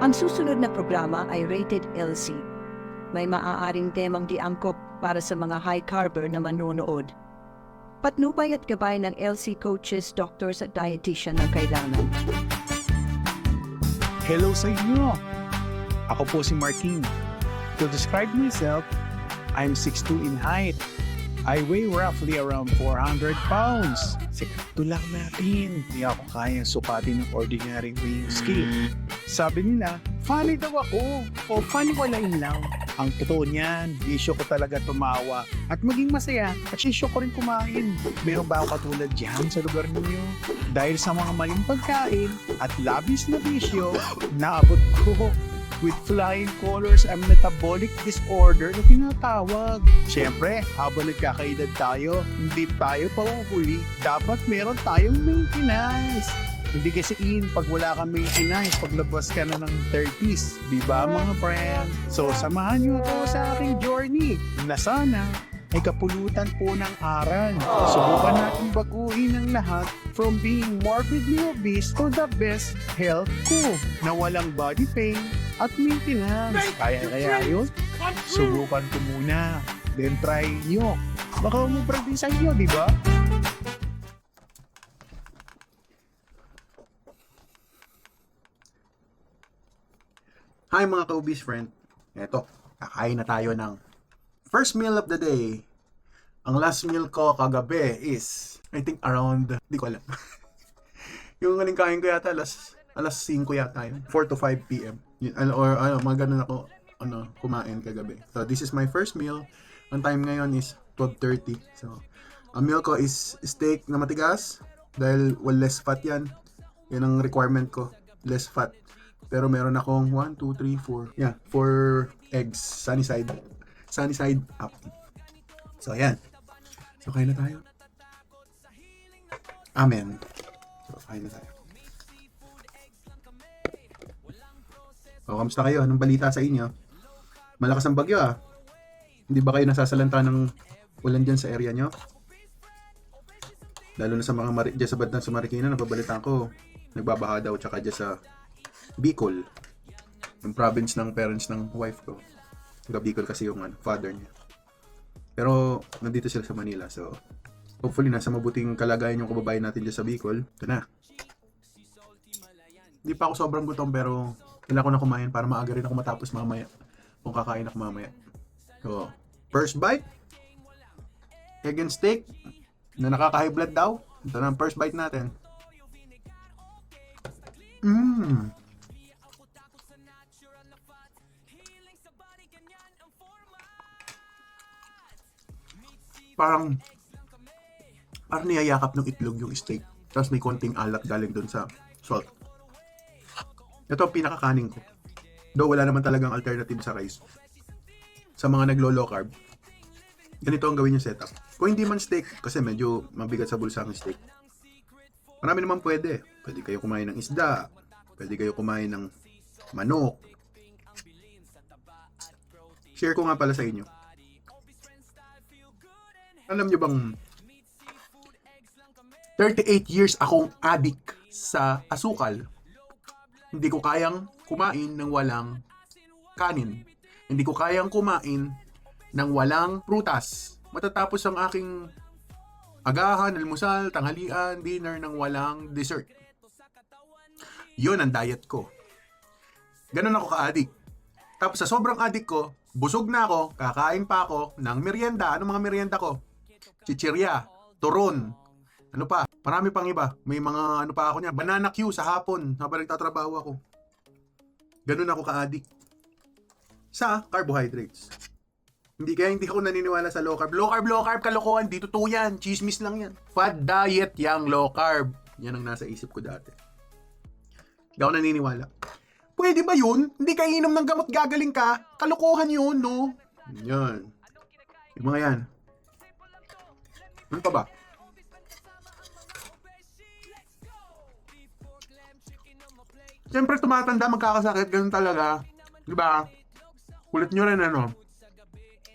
Ang susunod na programa ay Rated LC. May maaaring temang di angkop para sa mga high carber na manonood. Patnubay at gabay ng LC coaches, doctors at dietitian na kailangan. Hello sa inyo! Ako po si Martin. To describe myself, I'm 6'2" in height. I weigh roughly around 400 pounds. Sikto lang natin. Hindi ako kayang sukatin ng ordinary weighing scale. Sabi nila, funny daw ako. O funny walain lang. Ang totoo niyan, bisyo ko talaga tumawa. At maging masaya, at sisyo ko rin kumain. Meron ba ako katulad dyan sa lugar ninyo? Dahil sa mga maling pagkain at labis na bisyo, naabot ko with flying colors ang metabolic disorder na tinatawag. Siyempre, habang nagkakaedad tayo, hindi tayo pauhuli. Dapat meron tayong maintenance. Hindi kasi pag wala kang maintenance, paglabas ka na ng 30s. Diba mga friend? So, samahan nyo ako sa aking journey na sana ay kapulutan po ng aral. Subukan natin baguhin ang lahat from being morbidly obese to the best health ko na walang body pain at maintenance. Kaya yun? Subukan ko muna. Then try nyo. Baka umubra din sa inyo, di ba? Hi mga ka-obese friend. Eto, kakain na tayo ng first meal of the day. Ang last meal ko kagabi is, I think around, di ko alam. Yung aling kain ko yata, alas 5 yata yun. 4 to 5 p.m. Or mga ganun ako kumain kagabi. So this is my first meal. Ang time ngayon is 12:30. So, ang meal ko is steak na matigas. Dahil less fat yan. Yan ang requirement ko. Less fat. Pero meron akong 1, 2, 3, 4. Yeah, 4 eggs. Sunny side up. So, ayan. So, kain na tayo. Amen. So, kain na tayo. O, kamusta kayo? Anong balita sa inyo? Malakas ang bagyo ah. Hindi ba kayo nasasalanta ng ulan dyan sa area nyo? Lalo na sa mga dyan sa bandang sa Marikina, napabalitaan ko, nagbabaha daw tsaka dyan sa Bicol. Yung province ng parents ng wife ko. Taga Bicol kasi yung father niya. Pero nandito sila sa Manila. So, hopefully nasa mabuting kalagayan yung kababayan natin dyan sa Bicol. Ito na. Hindi pa ako sobrang gutom pero kailangan ko na kumain para maaga rin ako matapos mamaya. Kung kakain ako mamaya. So, first bite. Egg and steak. Na nakaka-high blood daw. Ito na ang first bite natin. Parang niyayakap ng itlog yung steak. Tapos may konting alat galing dun sa salt. Ito ang pinakakanin ko. Though wala naman talagang alternative sa rice. Sa mga naglo-low carb, ganito ang gawin yung setup. Kung hindi man steak, kasi medyo mabigat sa bulsa ang steak. Marami naman pwede. Pwede kayo kumain ng isda. Pwede kayo kumain ng manok. Share ko nga pala sa inyo. Alam nyo bang 38 years akong addict sa asukal. Hindi ko kayang kumain ng walang kanin. Hindi ko kayang kumain ng walang prutas. Matatapos ang aking agahan, almusal, tanghalian, dinner ng walang dessert. Yun ang diet ko. Ganun ako ka-addict. Tapos sa sobrang addict ko, busog na ako, kakain pa ako ng merienda. Ano mga merienda ko? Chichirya, turon, ano pa? Marami pang iba. May mga ano pa ako niya, banana Q sa hapon habang nagtatrabaho ako. Ganun ako ka-addict sa carbohydrates. Hindi ako naniniwala sa low carb. Low carb, kalokohan. Di totoo yan. Chismis lang yan. Fad diet yang low carb. Yan ang nasa isip ko dati. Hindi ako naniniwala. Pwede ba yun? Hindi ka inom ng gamot gagaling ka? Kalokohan yun, no? Yan. Yung mga yan. Ano pa ba? Siyempre tumatanda, magkakasakit. Ganun talaga. Diba? Kulit nyo rin ano.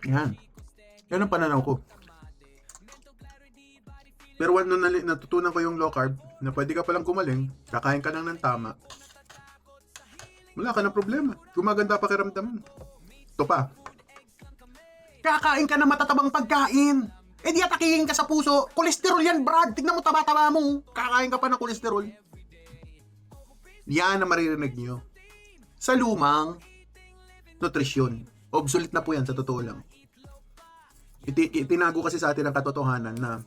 Yan. Yan ang pananaw ko. Pero nung natutunan ko yung low carb, na pwede ka palang kumaling, kakain ka lang ng tama, Wala ka ng problema. Gumaganda pakiramdam mo. Ito pa. Kakain ka ng matatabang pagkain. Eh di atakihin ka sa puso. Kolesterol yan, Brad. Tignan mo taba-taba mo. Kakain ka pa ng kolesterol. Yan ang maririnig nyo. Sa lumang nutrisyon. Obsolete na po yan sa totoo lang. Itinago kasi sa atin ang katotohanan na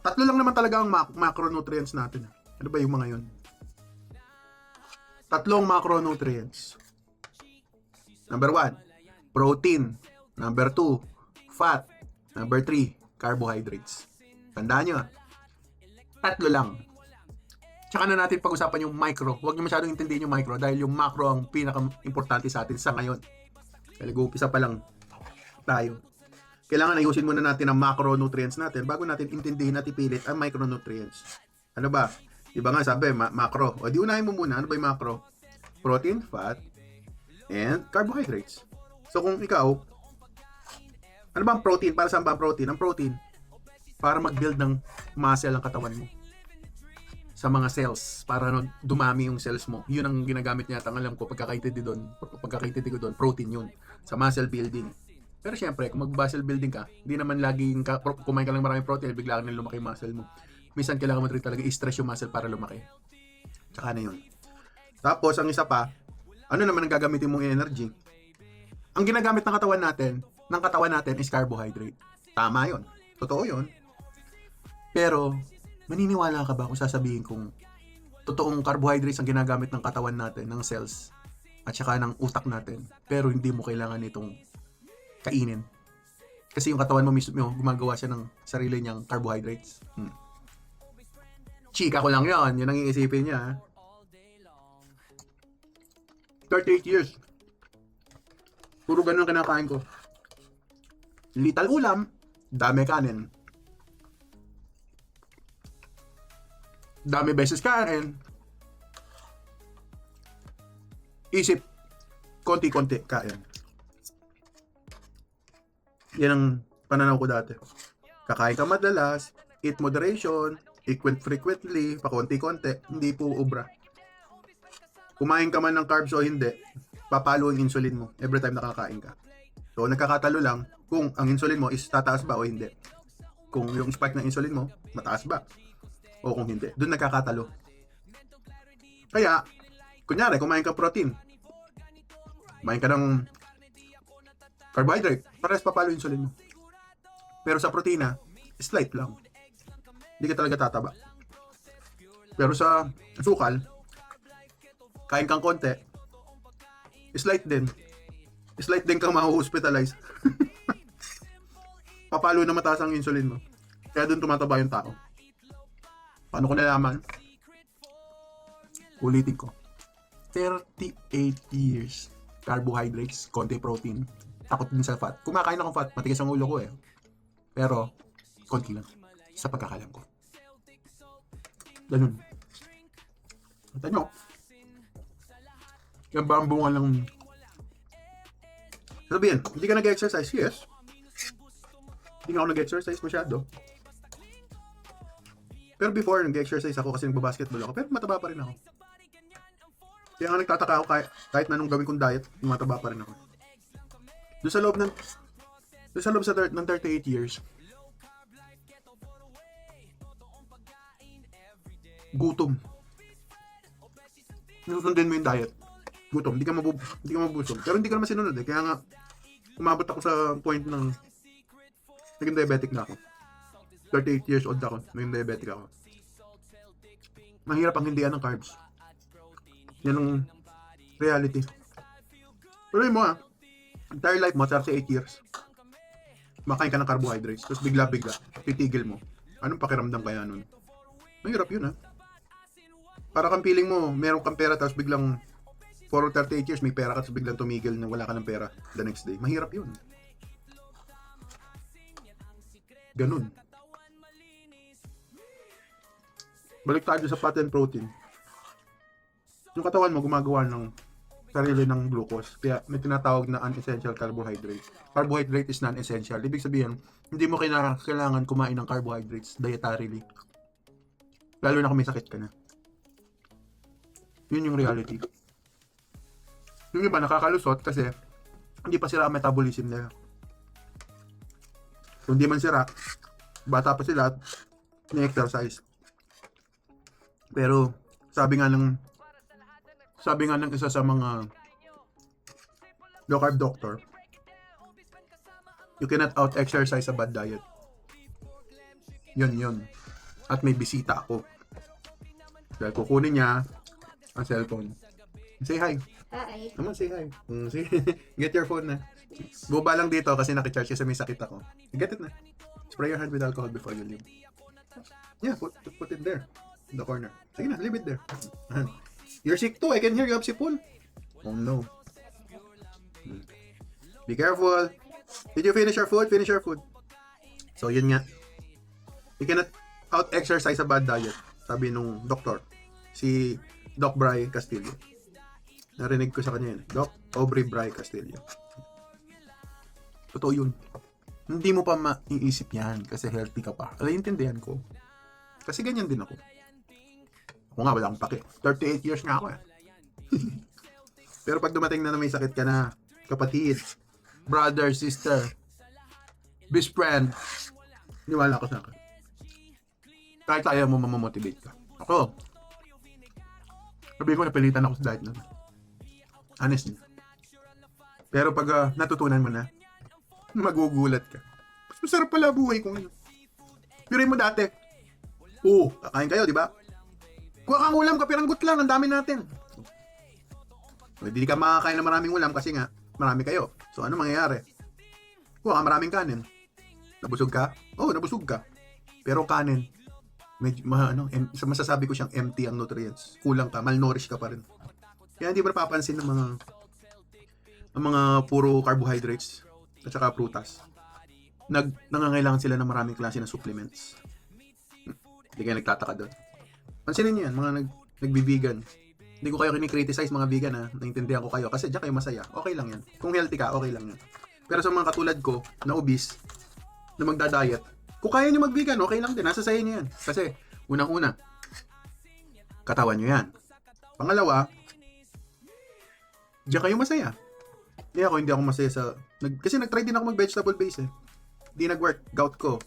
tatlo lang naman talaga ang macronutrients natin. Ano ba yung mga yun? Tatlong macronutrients. Number 1, protein. Number 2, fat. Number 3, carbohydrates. Tandaan nyo, tatlo lang. Tsaka na natin pag-usapan yung micro. Huwag nyo masyadong intindihin yung micro dahil yung macro ang pinaka-importante sa atin sa ngayon. Kaya nag-uumpisa pa lang tayo. Kailangan ayusin muna natin ang macronutrients natin bago natin intindihin at ipilit ang micronutrients. Ano ba? Diba nga sabi, macro. O di unahin mo muna, ano ba yung macro? Protein, fat, and carbohydrates. So kung ikaw, ano ba ang protein? Para saan ba ang protein? Ang protein, para mag-build ng muscle ang katawan mo. Sa mga cells, para dumami yung cells mo. Yun ang ginagamit niya. Ang alam ko, pagkakaintindi ko doon, protein yun. Sa muscle building. Pero syempre, kung mag-muscle building ka, hindi naman laging kumain ka lang maraming protein, bigla ka nang lumaki yung muscle mo. Minsan kailangan mo rin talaga i-stress yung muscle para lumaki. Tsaka na yun. Tapos, ang isa pa, ano naman ang gagamitin mong energy? Ang ginagamit ng katawan natin is carbohydrate. Tama yun. Totoo yun. Pero, maniniwala ka ba kung sasabihin kung totoong carbohydrates ang ginagamit ng katawan natin, ng cells, at saka ng utak natin, pero hindi mo kailangan itong kainin. Kasi yung katawan mo mismo, gumagawa siya ng sarili niyang carbohydrates. Chika ko lang yun. Yun ang iisipin niya. 38 years. Puro ganun ang kinakain ko. Little ulam, dami kanin. Dami beses kanin. Isip, konti-konti kain. Yan ang pananaw ko dati. Kakain ka madalas, eat moderation, eat frequently, pakonti-konti, hindi po ubra. Kumain ka man ng carbs o hindi, papalo ang insulin mo every time nakakain ka. So, nagkakatalo lang kung ang insulin mo is tataas ba o hindi. Kung yung spike ng insulin mo, mataas ba? O kung hindi. Doon nagkakatalo. Kaya, kunyari, kumain ka protein. Kumain ka ng carbohydrate, parehas papalo yung insulin mo. Pero sa protina, slight lang. Hindi ka talaga tataba. Pero sa asukal, kain kang konti, slight din. Slight din kang ma-hospitalize. Papalo na mataas ang insulin mo. Kaya doon tumataba yung tao. Paano ko nalaman? Ulitin ko. 38 years. Carbohydrates, konti protein. Takot din sa fat. Kumakain akong fat, matigas ang ulo ko eh. Pero, konti lang. Sa pagkakalam ko. Ganun. Kita nyo. Yan ba ang bunga ng... Sabihin, hindi ka nag-exercise? Yes. Hindi nga ako nag-exercise masyado. Pero before, nag-exercise ako kasi nagbabasketball ako. Pero mataba pa rin ako. Kaya nga nagtataka ako kahit na nung gawin kong diet, mataba pa rin ako. Doon sa loob ng 38 years, gutom. Susundin mo yung diet. Gutom. Hindi ka mabusog. Pero hindi ka naman sinunod eh. Kaya nga, umabot ako sa point ng naging diabetic na ako. 38 years old ako. Naging diabetic ako. Mahirap ang hindihan ng carbs. Yan ang reality. Pero mo entire life mo, 38 years, makain ka ng carbohydrates, tapos bigla-bigla, titigil mo. Anong pakiramdam kaya nun? Mahirap yun Para kang feeling mo, meron kang pera, tapos biglang, for 38 years, may pera ka, tapos biglang tumigil na wala ka ng pera the next day. Mahirap yun. Ganun. Balik tayo sa fat and protein. Yung katawan mo, gumagawa ng sarili ng glucose. Kaya may tinatawag na unessential carbohydrate. Carbohydrate is non-essential. Ibig sabihin, hindi mo kailangan kumain ng carbohydrates dietarily. Lalo na kung may sakit ka na. Yun yung reality. Yung iba nakakalusot kasi hindi pa sira ang metabolism nila. Kung di man sira, bata pa sila, ni-exercise. Pero sabi nga ng isa sa mga low carb doctor, you cannot out-exercise a bad diet. Yun. At may bisita ako. Dahil kukunin niya ang cellphone. Say hi. Hi. Naman, say hi. Say, get your phone na. Buba lang dito kasi nakicharge kasi may sakit ako. Get it na. Spray your hand with alcohol before you leave. Yeah, put it there. In the corner. Sige na, leave it there. You're sick too. I can hear you have sipon. Oh no. Be careful. Did you finish your food? Finish your food. So yun nga. You cannot out-exercise a bad diet. Sabi nung doktor. Si Doc Bry Castillo. Narinig ko sa kanya yun. Doc Aubrey Bry Castillo. Totoo yun. Hindi mo pa maiisip yan kasi healthy ka pa. Naiintindihan ko. Kasi ganyan din ako. Ako nga, wala akong pake. 38 years nga ako eh. Pero pag dumating na may sakit ka na, kapatid, brother, sister, best friend, niwala ko sa akin. Kahit ayaw mo mamamotivate ka. Ako, sabi ko napilitan ako sa diet na. Honestly. Pero pag natutunan mo na, magugulat ka. Mas masarap pala buhay ko ngayon. Pirin mo dati. Oo, kakain kayo, di ba? Kuha kang ulam, kapiranggot lang, ang dami natin. Hindi ka makakain ng maraming ulam kasi nga, marami kayo. So ano mangyayari? Kuha ka maraming kanin. Nabusog ka? Oo, nabusog ka. Pero kanin, medyo, masasabi ko siyang empty ang nutrients. Kulang ka, malnourished ka pa rin. Kaya hindi mo napapansin ng mga puro carbohydrates at saka prutas. Nangangailangan sila ng maraming klase ng supplements. Hindi kayo nagtataka doon. Pansinin niyo yan, mga nagbibigan. Hindi ko kayo kinikriticize mga vegan ha. Naintindihan ko kayo kasi diyan kayo masaya. Okay lang yan. Kung healthy ka, okay lang yan. Pero sa mga katulad ko na obese, na magda-diet, kung kaya nyo mag-vegan, okay lang din. Nasa sayo nyo yan. Kasi, unang-una, katawan nyo yan. Pangalawa, diyan kayo masaya. Ako, hindi ako masaya sa... kasi nag-try din ako mag-vegetable base eh. Hindi nag-work. Gout ko.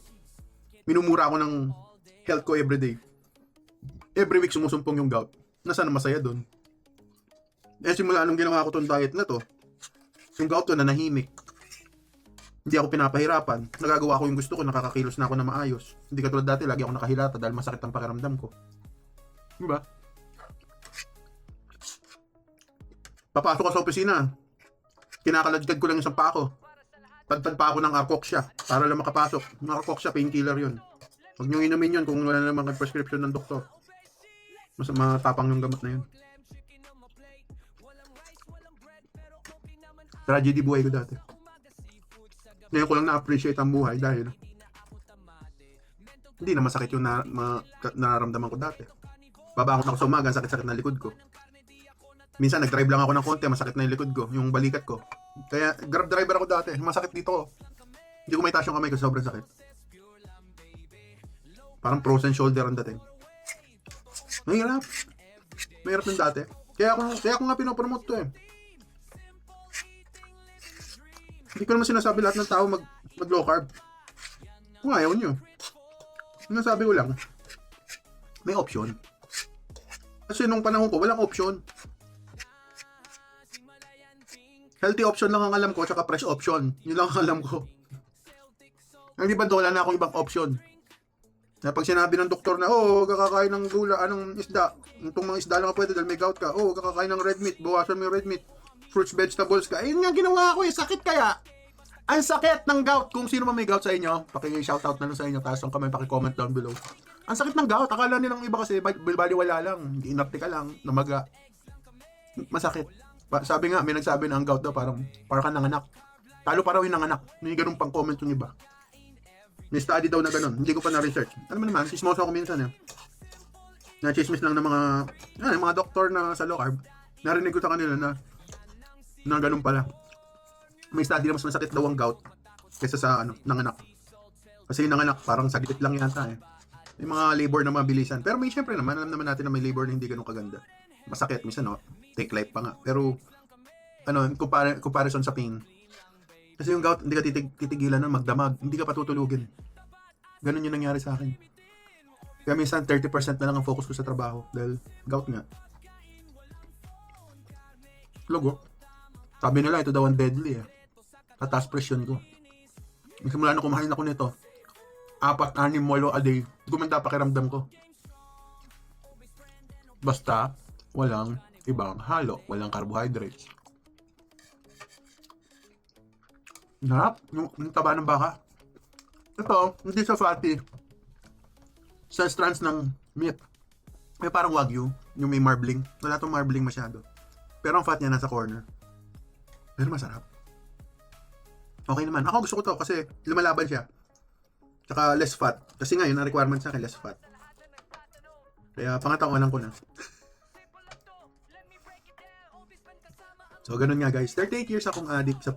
Minumura ako ng health ko everyday. Every week sumusumpong yung gout. Nasaan na masaya doon? Simula nung ginawa ko tong diet na to, yung gout ko na nahimik. Hindi ako pinapahirapan. Nagagawa ko yung gusto ko, nakakakilos na ako na maayos. Hindi katulad dati, lagi ako nakahilata dahil masakit ang pakiramdam ko. Diba? Papasok ko sa opisina. Kinakaladkad ko lang isang pako. Padpad pa ako ng Arcoxia para lang makapasok. Ng Arcoxia, painkiller yun. Huwag nyo inumin yun kung wala na namang prescription ng doktor. Mas matapang yung gamot na yun. Tragedy buhay ko dati. Ngayon ko lang na-appreciate ang buhay dahil hindi na masakit yung nararamdaman ko dati. Babangon ako sa umaga, sakit-sakit na likod ko. Minsan nag-drive lang ako ng konti, masakit na yung likod ko, yung balikat ko. Kaya grab driver ako dati, masakit dito ko. Hindi ko may taas yung kamay ko, sobrang sakit. Parang frozen shoulder ang dating. Mahirap. Mahirap ng dati. Kaya ako nga pinopromote to eh. Hindi ko naman sinasabi lahat ng tao mag low carb. Kung ayaw nyo. Sinasabi ko lang, may option. Kasi nung panahon ko, walang option. Healthy option lang ang alam ko, tsaka fresh option. Yun lang ang alam ko. Hindi ba wala na akong ibang option? Na pag sinabi ng doktor na, kakakain ng gula, anong isda? Itong mga isda lang pwede dahil may gout ka. Kakakain ng red meat, bawasan mo yung red meat. Fruits, vegetables ka. Ayun nga ginawa ko eh, sakit kaya. Ang sakit ng gout. Kung sino man may gout sa inyo, paki-shoutout na lang sa inyo, taas ang kamay, paki-comment down below. Ang sakit ng gout, akala nilang iba kasi baliwala lang, inapti ka lang, namaga. Masakit. Sabi nga, may nagsabi na ang gout daw parang ka nanganak. Talo pa raw yung nanganak. May ganun pang comment yung iba. May study daw na ganun. Hindi ko pa na-research. Alam mo naman, chismoso ako minsan eh. Na-chismis lang ng mga doktor na sa low carb. Narinig ko sa kanila na ganun pala. May study na mas masakit daw ang gout kaysa sa nanganak. Kasi yung nanganak parang saglit lang yata eh. May mga labor na mabilisan. Pero may syempre naman, alam naman natin na may labor na hindi ganun kaganda. Masakit, minsan take life pa nga. Pero comparison sa pain. Kasi yung gout, hindi ka titigilan na magdamag, hindi ka patutulugin. Ganun yung nangyari sa akin. Kaya minsan 30% na lang ang focus ko sa trabaho dahil gout nga. Logo. Sabi nila ito daw ang deadly eh. Tataas presyon ko. Simula na kumain ako nito, 4-6 molo a day, gumanda pakiramdam ko. Basta, walang ibang halo, walang carbohydrates. Narap, yung taba ng baka. Ito, hindi siya fatty. Sa strands ng meat, may parang wagyu, yung may marbling. Wala itong marbling masyado. Pero ang fat niya nasa corner. Pero masarap. Okay naman. Ako gusto ko to kasi lumalaban siya. Tsaka less fat. Kasi ngayon, ang requirement sa akin, less fat. Kaya pangatawanan ko na. So, ganun nga guys. 38 years akong addict sa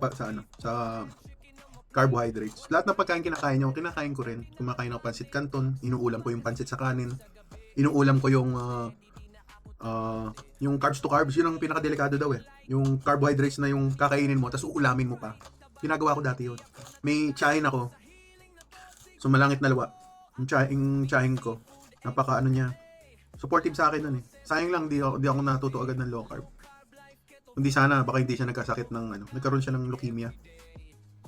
carbohydrates. Lahat ng pagkain kinakain nyo, kinakain ko rin. Kumakain ako pansit canton, inuulam ko yung pansit sa kanin. Inuulam ko yung carbs to carbs, yun ang pinakadelikado daw eh. Yung carbohydrates na yung kakainin mo, tapos uulamin mo pa. Ginagawa ko dati yun. May tsahin ako. So, malangit na luwa. Yung tsahin ko. Napaka niya. Supportive sa akin nun eh. Sayang lang, di ako natuto agad ng low carb. Hindi sana, baka hindi siya nagkasakit ng nagkaroon siya ng leukemia.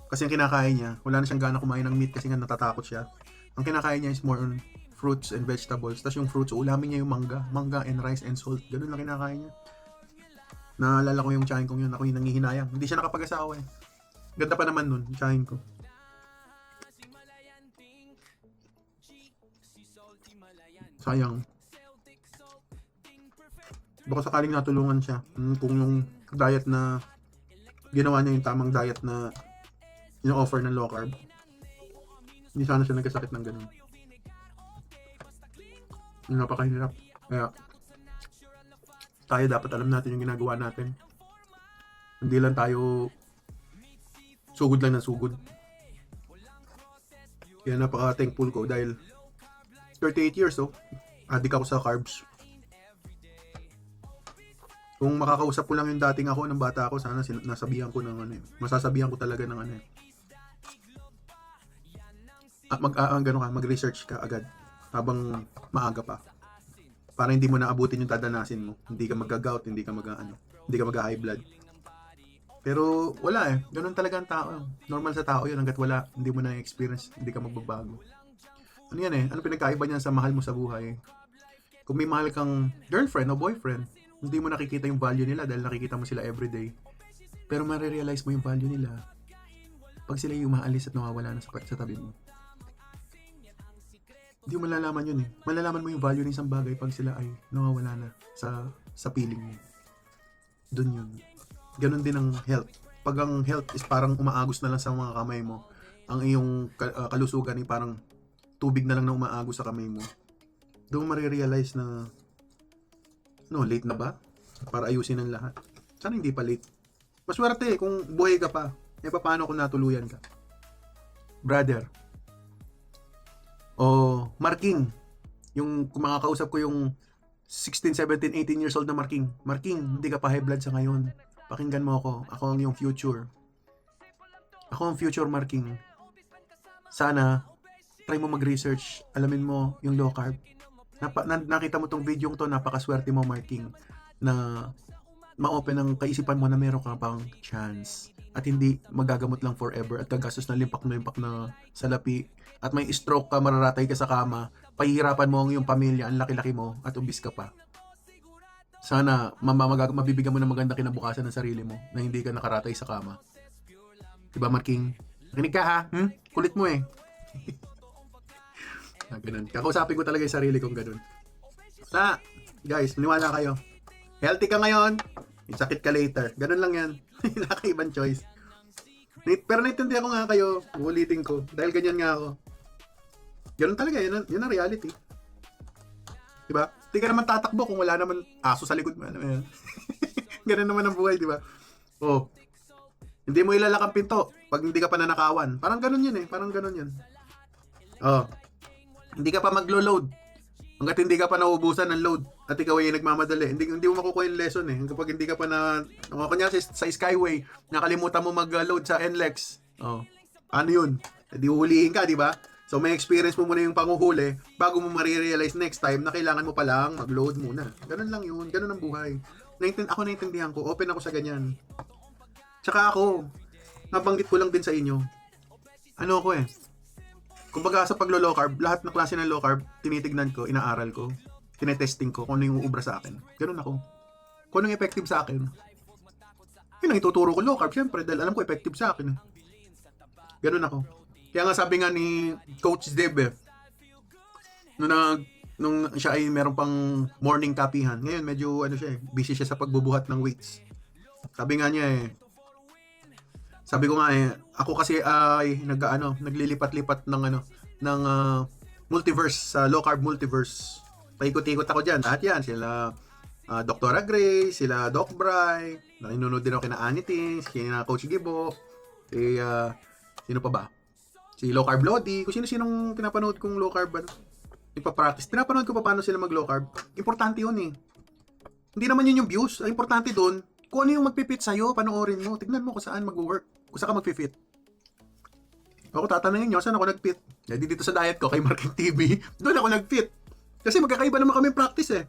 Kasi ang kinakain niya, wala na siyang gana kumain ng meat kasi nga natatakot siya. Ang kinakain niya is more on fruits and vegetables. Tapos yung fruits, ulamin niya yung mangga and rice and salt. Ganun lang kinakain niya. Naalala ko yung tsahin kong yun, ako yung nangihinayang. Hindi siya nakapag-asawa eh. Ganda pa naman nun, tsahin ko. Sayang. Baka sakaling natulungan siya kung yung diet na ginawa niya yung tamang diet na ino-offer ng low carb, hindi sana siya nagkasakit ng ganun. Napakahirap. Kaya tayo dapat alam natin yung ginagawa natin. Hindi lang tayo sugod lang ng sugod. Kaya napaka-thankful ko dahil 38 years addict ako sa carbs. Kung makakausap ko lang yung dating ako ng bata ako, sana nasabihan ko ng masasabihan ko talaga ng mag-research ka agad habang maaga pa. Para hindi mo naabutin yung dadanasin mo. Hindi ka mag-gout, hindi ka mag-high blood. Pero wala eh. Ganun talaga ang tao. Normal sa tao yun. Hanggat wala, hindi mo na-experience, hindi ka magbabago. Ano yan eh? Ano pinagkaiba niyan sa mahal mo sa buhay? Kung may mahal kang girlfriend o boyfriend, hindi mo nakikita yung value nila dahil nakikita mo sila everyday. Pero marirealize mo yung value nila pag sila yung umaalis at nawawala na sa tabi mo. Hindi mo malalaman yun eh. Malalaman mo yung value ng isang bagay pag sila ay nawawala na sa piling mo. Doon yun. Ganon din ang health. Pag ang health is parang umaagos na lang sa mga kamay mo, ang iyong kalusugan ay parang tubig na lang na umaagos sa kamay mo, doon marirealize na late na ba? Para ayusin ang lahat. Sana hindi pa late. Maswerte kung buhay ka pa. Paano kung natuluyan ka? Brother. O Marking. Yung kung makakausap ko yung 16, 17, 18 years old na Marking. Marking, hindi ka pa high blood sa ngayon. Pakinggan mo ako. Ako ang yung future. Ako ang future, Marking. Sana, try mo mag-research. Alamin mo yung low carb. Nakita mo tong video to, napakaswerte mo, Marking, na ma-open ang kaisipan mo na meron ka pang chance at hindi magagamot lang forever at gagastos na limpak na salapi at may stroke ka, mararatay ka sa kama, pahihirapan mo ang iyong pamilya, ang laki-laki mo at ubis ka pa. Sana mabibigyan mo ng maganda kinabukasan ng sarili mo na hindi ka nakaratay sa kama. Diba, Marking? Nakinig ka ha? Kulit mo eh. Ganun. Kakausapin ko talaga yung sarili kong ganun. Guys, maniwala kayo. Healthy ka ngayon, may sakit ka later. Ganun lang yan. Nakaibang choice. Pero naintindihan ko nga kayo, ulitin ko. Dahil ganyan nga ako. Ganun talaga, yun ang reality. Diba? Hindi ka naman tatakbo kung wala naman aso sa likod mo. Ganun naman ang buhay, diba? Hindi mo ilalak ang pinto pag hindi ka pa nanakawan. Parang ganun yun eh. Parang ganun yun. Hindi ka pa maglo-load. Hanggat hindi ka pa nauubusan ng load at ikaw ay nagmamadali, hindi mo makukuha yung lesson eh. Kapag hindi ka pa kunyari sa Skyway, nakalimutan mo mag-load sa NLEX. Oh. Ano yun? Di huhulihin ka, di ba? So may experience mo muna yung panguhuli bago mo marirealize next time na kailangan mo palang mag-load muna. Ganun lang yun. Ganun ang buhay. Ako naintindihan ko. Open ako sa ganyan. Tsaka ako, nabanggit ko lang din sa inyo. Ano ako eh. Kumbaga sa paglo-low carb, lahat ng klase ng low carb, tinitignan ko, inaaral ko, tinetesting ko kung ano yung uubra sa akin. Ganun ako. Kung ano yung effective sa akin. Yun ang ituturo ko low carb, syempre, dahil alam ko effective sa akin. Ganun ako. Kaya nga sabi nga ni Coach Deb nung siya ay meron pang morning kapihan. Ngayon medyo busy siya sa pagbubuhat ng weights. Sabi nga niya sabi ko nga ako kasi ay naglilipat-lipat ng multiverse sa low carb multiverse. Paikot-ikot ako diyan. Lahat yan sila Dr. Gray, sila Doc Bry, nakinunod din ako kina Anity, kina Coach Gibo, sino pa ba? Si Low Carb Lodi, kung sino-sinong pinapanood kong low carb ipapractice. Pinapanood ko pa paano sila mag low carb. Importante yun eh. Hindi naman yun yung views. Ang importante doon, kung ano yung magpipit sa'yo, panoorin mo. Tignan mo kung saan mag-work. Kung saan ka magpipit. Ako tatanungin nyo, saan ako nag-fit? Dito sa diet ko, kay Market TV, doon ako nag-fit. Kasi magkakaiba naman kami practice eh.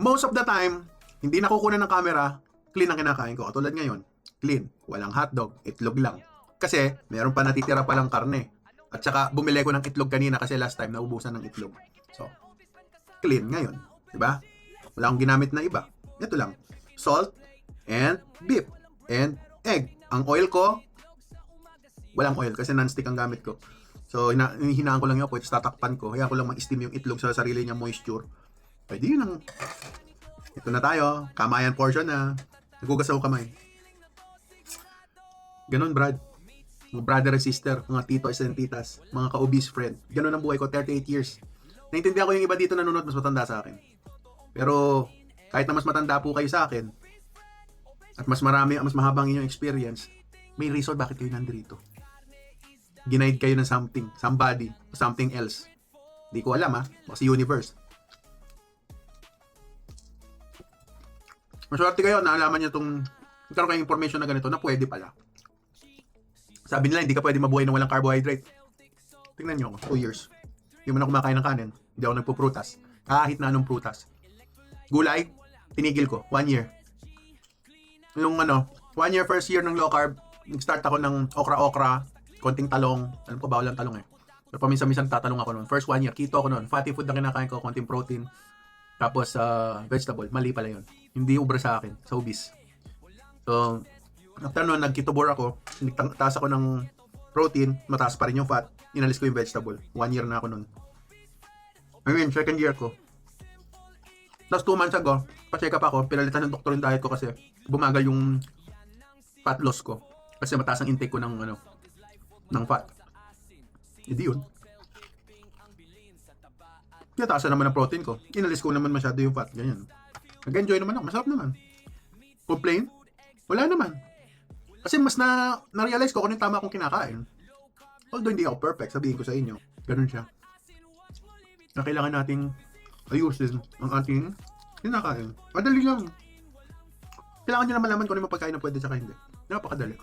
Most of the time, hindi nakukunan ng camera, clean ang kinakain ko. Katulad ngayon, clean. Walang hotdog, itlog lang. Kasi, meron pa natitira palang karne. At saka, bumili ko ng itlog kanina kasi last time, naubusan ng itlog. So, clean ngayon. Diba? Wala akong ginamit na iba. Ito lang. Salt, and beef, and egg. Ang oil ko, walang oil kasi non-stick ang gamit ko. So, hinaan ko lang yun. Pwede tatakpan ko. Kaya ko lang mag-steam yung itlog sa sarili niya moisture. Pwede yun ang... Ito na tayo. Kamayan portion na. Nagugas ako kamay. Ganon, Brad. Mga brother and sister, mga titos and titas, mga ka-obese friend. Ganon ang buhay ko, 38 years. Naintindihan ko yung iba dito nanonood, mas matanda sa akin. Pero, kahit na mas matanda po kayo sa akin, at mas mahabang inyong experience, may reason bakit kayo nandito. Ginaid kayo ng something, somebody, something else. Di ko alam kasi universe. Maswerte kayo, naalaman nyo itong, nagkaroon kayong information na ganito, na pwede pala. Sabi nila, hindi ka pwede mabuhay ng walang carbohydrate. Tingnan nyo ako, 2 years. Hindi mo na kumakain ng kanin. Hindi ako nagpuprutas. Kahit na anong prutas. Gulay, tinigil ko. 1 year. Yung 1 year, first year ng low carb, nag-start ako ng okra-okra, konting talong. Alam ko, bawal ang talong eh. So, paminsan-minsan tatalong ako noon. First 1 year, keto ako noon. Fatty food na kinakain ko, konting protein. Tapos, vegetable. Mali pala yun. Hindi ubra sa akin, sa obese. So, after nun, nag-ketobore ako, taas ako ng protein, mataas pa rin yung fat, inalis ko yung vegetable. 1 year na ako nun. I mean, second year ko. Tapos 2 months ago, pa-check up ako, pinalitan ng doktor yung diet ko kasi bumagal yung fat loss ko. Kasi mataas ang intake ko ng fat. Hindi yun. Kaya taas naman ang protein ko. Inalis ko naman masyado yung fat. Ganyan. Nag-enjoy naman ako. Masarap naman. Complain? Wala naman. Kasi mas na-realize ko kung ano yung tama akong kinakain. Although hindi ako perfect, sabihin ko sa inyo. Ganun siya. Na kailangan nating ayusin ang ating kinakain. Madali lang. Kailangan nyo na malaman kung ano yung pagkain na pwede saka hindi. Napakadali.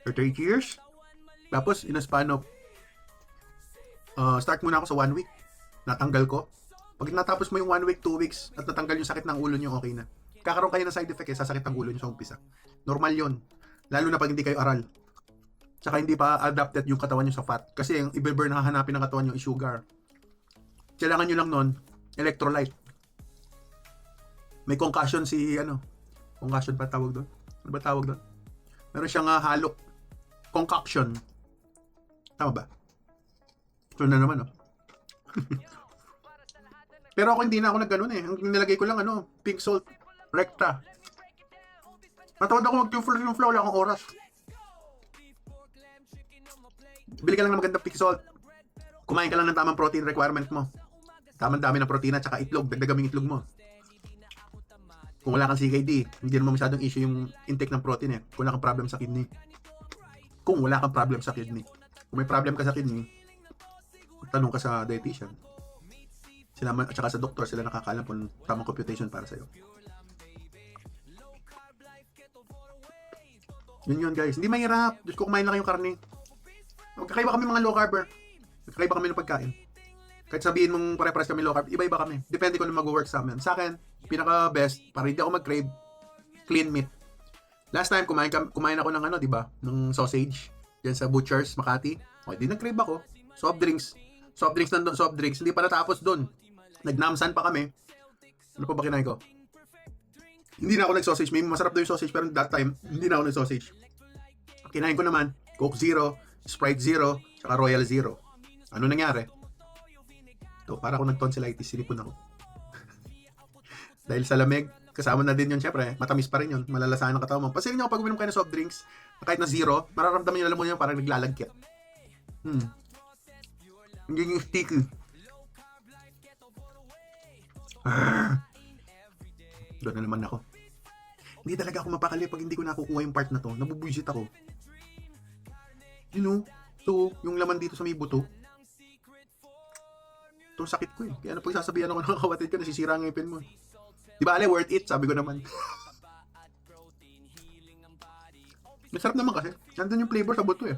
38 years. Tapos, in a span of start muna ako sa 1 week. Natanggal ko. Pag natapos mo yung 1 week, 2 weeks, at natanggal yung sakit ng ulo nyo, okay na. Kakaroon kayo ng side effect sasakit ang ulo nyo sa umpisa. Normal yon. Lalo na pag hindi kayo aral. Tsaka hindi pa adapted yung katawan nyo sa fat. Kasi yung i-burn na hahanapin ng katawan nyo is sugar. Kailangan nyo lang nun, electrolyte. May concussion concussion pa tawag doon? Ano ba tawag doon? Meron siyang halo. Concoction. Tama ba? Ito na naman, Pero ako hindi na ako nag-ganon eh. Ang nilagay ko lang pink salt, recta. Matawad ako mag-yung flow lang akong oras. Bili ka lang ng magandang pink salt. Kumain ka lang ng tamang protein requirement mo. Tamang dami ng protein at saka itlog. Dagdagan mo yung itlog mo. Kung wala kang CKD, hindi naman masyadong issue yung intake ng protein eh. Kung wala kang problem sa kidney. Kung wala kang problem sa kidney. Kung may problem ka sa kidney, tanong ka sa dietitian. Sila at saka sa doktor, sila nakakaalam kung tamang computation para sa'yo. Yun guys. Hindi mahirap. Diyos ko, kumain lang kayong karne. Magkakaiba kami mga low carber. Magkakaiba kami ng pagkain. Kahit sabihin mong pare-pares kami low carb, iba-iba kami. Depende kung ano mag-work sa amin. Sa akin, pinaka-best, para hindi ako mag-crave, clean meat. Last time, kumain ako ng di ba? Ng sausage. Diyan sa Butchers, Makati. O, di nag-crave ako. Soft drinks. Soft drinks. Hindi pa natapos doon. Nagnamsan pa kami. Ano pa ba kinain ko? Hindi na ako nag-sausage. May masarap daw yung sausage, pero that time, hindi na ako nag-sausage. Kinain ko naman, Coke Zero, Sprite Zero, saka Royal Zero. Ano nangyari? Ito, para ako nag-tonsillitis, sinipon ako. Dahil sa lamig, kasama na din yun, syempre, matamis pa rin yun, malalasahan ng katawan mo. Pansinin nyo kapag uminom kayo ng soft drinks, na kahit na zero, mararamdaman nyo, alam mo yun, parang naglalagkit. Hindi yung sticky. Doon na naman ako. Hindi talaga ako mapakali pag hindi ko nakukuha yung part na to. Nabubuisit ako. You know, to, yung laman dito sa may buto. Ito sakit ko eh. Kaya pag sasabihan ako ng kapatid ko, nasisira ang ngipin mo. Di ba, ale, worth it? Sabi ko naman. Masarap naman kasi. Nandun yung flavor sa buto eh.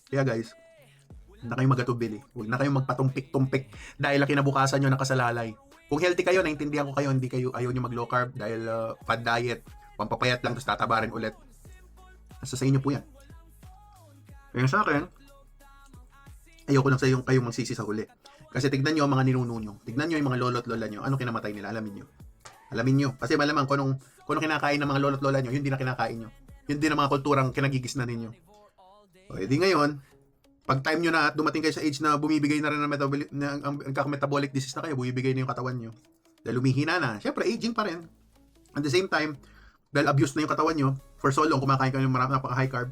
Kaya guys, huwag na kayong magatubili. Huwag na kayong magpatumpik-tumpik dahil ang kinabukasan nyo nakasalalay. Kung healthy kayo, naintindihan ko kayo, hindi kayo ayaw nyo mag-low carb dahil fad diet, pampapayat lang, tapos tatabarin ulit. Nasa sa inyo po yan. Kaya sa akin, ayoko lang sa yung kayong magsisi sa huli. Kasi tignan nyo ang mga ninuno nyo. Tignan nyo yung mga lolo't lola nyo. Ano kinamatay nila? Alamin nyo. Alamin nyo. Kasi malamang kung anong kinakain ng mga lolo't lola nyo, yun din na kinakain nyo. Yun din ang mga kulturang kinagigis na ninyo. O, edi ngayon, pag time nyo na at dumating kayo sa age na bumibigay na rin ng metabolic disease na kayo, bumibigay na yung katawan nyo. Dahil lumihina na. Siyempre, aging pa rin. At the same time, dahil abuse na yung katawan nyo, for so long, kumakain kayo ng napaka-high carb.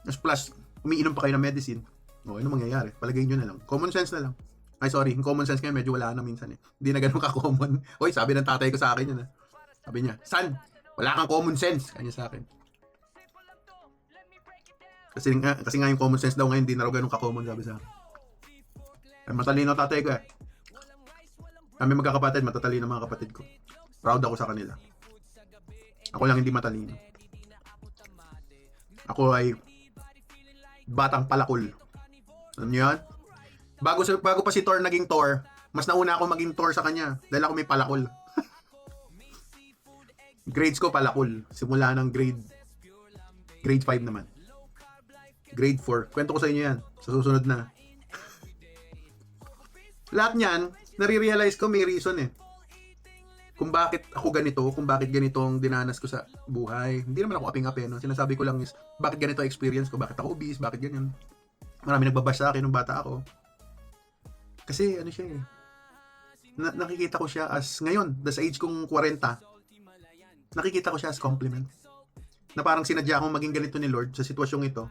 Plus, umiinom pa kayo ng medicine. O, ano mangyayari? Palagay nyo na lang. Common sense na lang. Ay, sorry. Yung common sense ngayon, medyo wala na minsan eh. Hindi na ganun ka-common. Oy, sabi ng tatay ko sa akin yun. Sabi niya, son, wala kang common sense. Kanya sa akin. Kasi nga yung common sense daw ngayon, hindi na raw ganun ka-common, sabi sa akin. Ay, matalino tatay ko eh. Kami magkakapatid, matatalino mga kapatid ko. Proud ako sa kanila. Ako lang hindi matalino. Ako ay batang palakol. Alam niyo yan? Bago pa si Thor naging Thor, mas nauna ako maging Thor sa kanya dahil ako may palakol. Grades ko palakol. Simula ng grade 5 naman. Grade 4. Kwento ko sa inyo yan. Sa susunod na. Lahat niyan, nare-realize ko may reason eh. Kung bakit ako ganito, kung bakit ganito ang dinanas ko sa buhay. Hindi naman ako aping-ape, no? Sinasabi ko lang is, bakit ganito experience ko? Bakit ako obese? Bakit ganyan? Marami nagbabash sa akin nung bata ako. Kasi ano siya eh. Nakikita ko siya as, ngayon, sa age kong 40, nakikita ko siya as compliment. Na parang sinadya akong maging ganito ni Lord sa sitwasyong ito.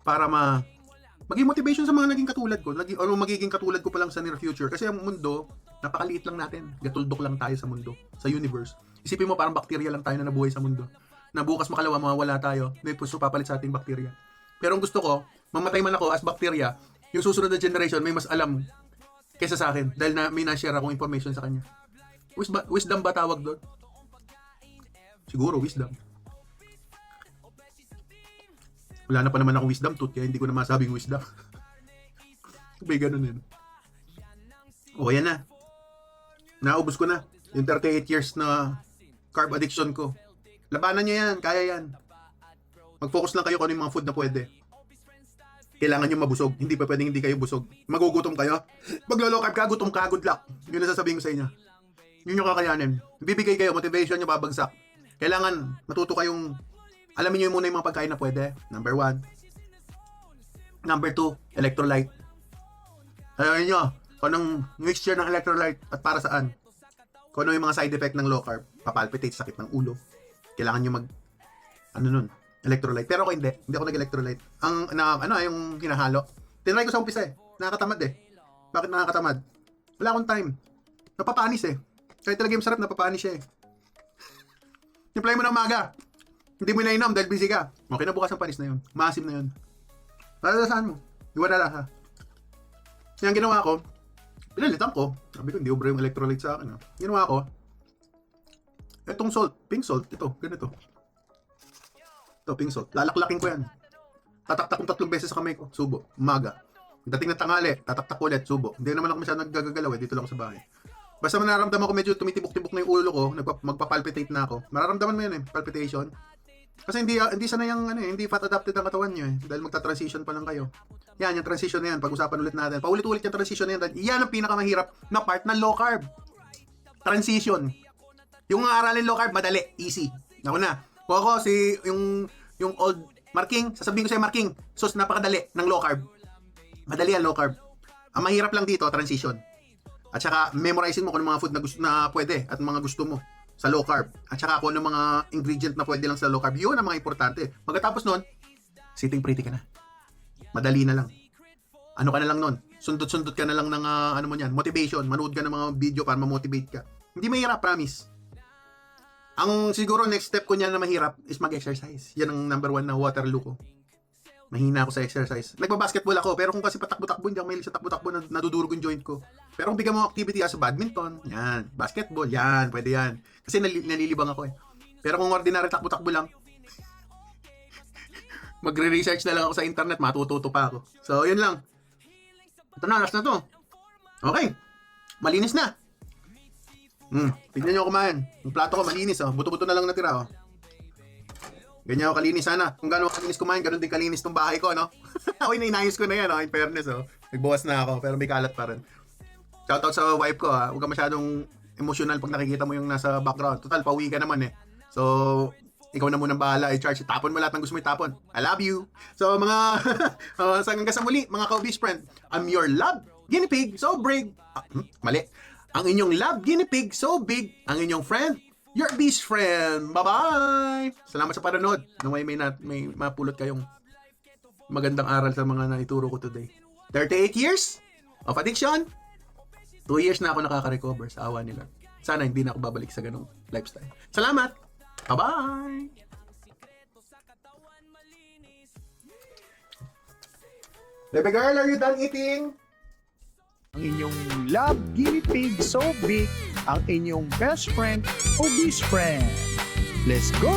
Para maging motivation sa mga naging katulad ko. Magiging katulad ko pa lang sa near future. Kasi ang mundo, napakaliit lang natin. Gatuldok lang tayo sa mundo, sa universe. Isipin mo parang bakterya lang tayo na nabuhay sa mundo. Na bukas makalawa, mawawala tayo. May puso papalit sa ating bakterya. Pero ang gusto ko, mamatay man ako as bakterya, yung susunod na generation may mas alam kaysa sa akin. Dahil may na-share akong information sa kanya. Wisdom ba tawag doon? Siguro, wisdom. Wala na pa naman akong wisdom tooth, kaya hindi ko na masabing wisdom. May ganun yun. O, yan na. Naubos ko na. Yung 38 years na carb addiction ko. Labanan nyo yan. Kaya yan. Mag-focus lang kayo kung ano yung mga food na pwede. Kailangan nyo mabusog. Hindi pa pwedeng hindi kayo busog. Magugutom kayo. Pag low carb ka, gutom ka, good luck. Yun na sasabihin ko sa inyo. Yun yung kakayanin. Bibigay kayo, motivation nyo babagsak. Kailangan matuto kayong alamin nyo muna yung mga pagkain na pwede. Number 1. Number 2, electrolyte. Alamin nyo, kung anong mixture ng electrolyte at para saan. Kung ano yung mga side effect ng low carb. Papalpitate, sakit ng ulo. Kailangan nyo electrolyte. Pero ako hindi ako nag-electrolyte. Yung hinahalo. Tinry ko sa umpisa eh. Nakakatamad eh. Bakit nakakatamad? Wala akong time. Napapanis eh. Kahit talaga yung sarap, napapanis siya eh. Imply mo na umaga. Hindi mo inainom dahil busy ka. Okay na bukas ang panis na yun. Massive na yun. Malalasahan mo. Iwan na lang ha. Kaya ang ginawa ko, pinalitan ko. Sabi ko, hindi ubra yung electrolyte sa akin. Ginawa ko, etong salt, pink salt, ito, ganito. Ito, pink salt. Lalaklakin ko yan. Tataktak kong 3 beses sa kamay ko. Subo. Umaga. Dating na tangali, tataktak ko ulit. Subo. Hindi naman ako masyadong naggagalaw eh. Dito lang ako sa bahay. Basta nararamdaman ko medyo tumitibok-tibok na yung ulo ko, magpa-palpitate na ako. Mararamdaman mo yun eh, palpitation. Kasi hindi sanay ang hindi fat adapted ang katawan niyo eh. Dahil magta-transition pa lang kayo. Yan, yung transition na yan. Pag-usapan ulit natin. Paulit-ulit yung transition na yan. Yan ang pinakamahirap na part ng low carb. Transition. Yung aralin low carb, madali. Easy. Ako na. Kung ako, yung old Marking, sasabihin ko sa'yo Marking, sus, napakadali ng low carb. Madali ang low carb. Ang mahirap lang dito, transition. At saka, memorizing mo kung ano mga food na, gusto, na pwede at mga gusto mo sa low carb. At saka kung ano mga ingredient na pwede lang sa low carb. Yun ang mga importante. Pagkatapos nun, sitting pretty ka na. Madali na lang. Ano ka na lang nun? Sundot-sundot ka na lang ng ano mo yan, motivation. Manood ka ng mga video para ma-motivate ka. Hindi mahirap, promise. Ang siguro next step ko niyan na mahirap is mag-exercise. Yan ang number 1 na Waterloo ko. Mahina ako sa exercise. Nagpa-basketball ako, pero kung kasi patakbo-takbo, hindi ako mahilig sa takbo-takbo, nadudurog yung joint ko. Pero kung bigyan mo activity sa badminton, yan, basketball, yan, pwede yan. Kasi nalilibang ako eh. Pero kung ordinary takbo-takbo lang, magre-research na lang ako sa internet, matututo pa ako. So, yun lang. Ito na, last na to. Okay. Malinis na. Tignan nyo ako kumain. Yung plato ko malinis, oh. Buto-buto na lang natira, oh. Ganyan ako kalinis sana. Kung gano'n kalinis kumain, gano'n din kalinis tong bahay ko, no? Uy, nainayos ko na yan, oh. In fairness, oh. Nagbawas na ako, pero may kalat pa rin. Shoutout sa wife ko, ha. Huwag ka masyadong emotional pag nakikita mo yung nasa background. Total, pauwi ka naman, eh. So, ikaw na munang bahala i-charge. Tapon mo lahat ng gusto mo itapon. I love you. So, mga hanggang sa muli, mga ka-obese friend, I'm your love guinea pig, so big. Mali. Ang inyong love guinea pig, so big. Ang inyong friend, your obese friend. Bye-bye! Salamat sa panonood. Naway may mapulot kayong magandang aral sa mga naituro ko today. 38 years of addiction. 2 years na ako nakaka-recover sa awa nila. Sana hindi na ako babalik sa ganong lifestyle. Salamat! Bye-bye! Baby girl, are you done eating? Ang inyong love guinea pig so big, ang inyong best friend, obese friend. Let's go!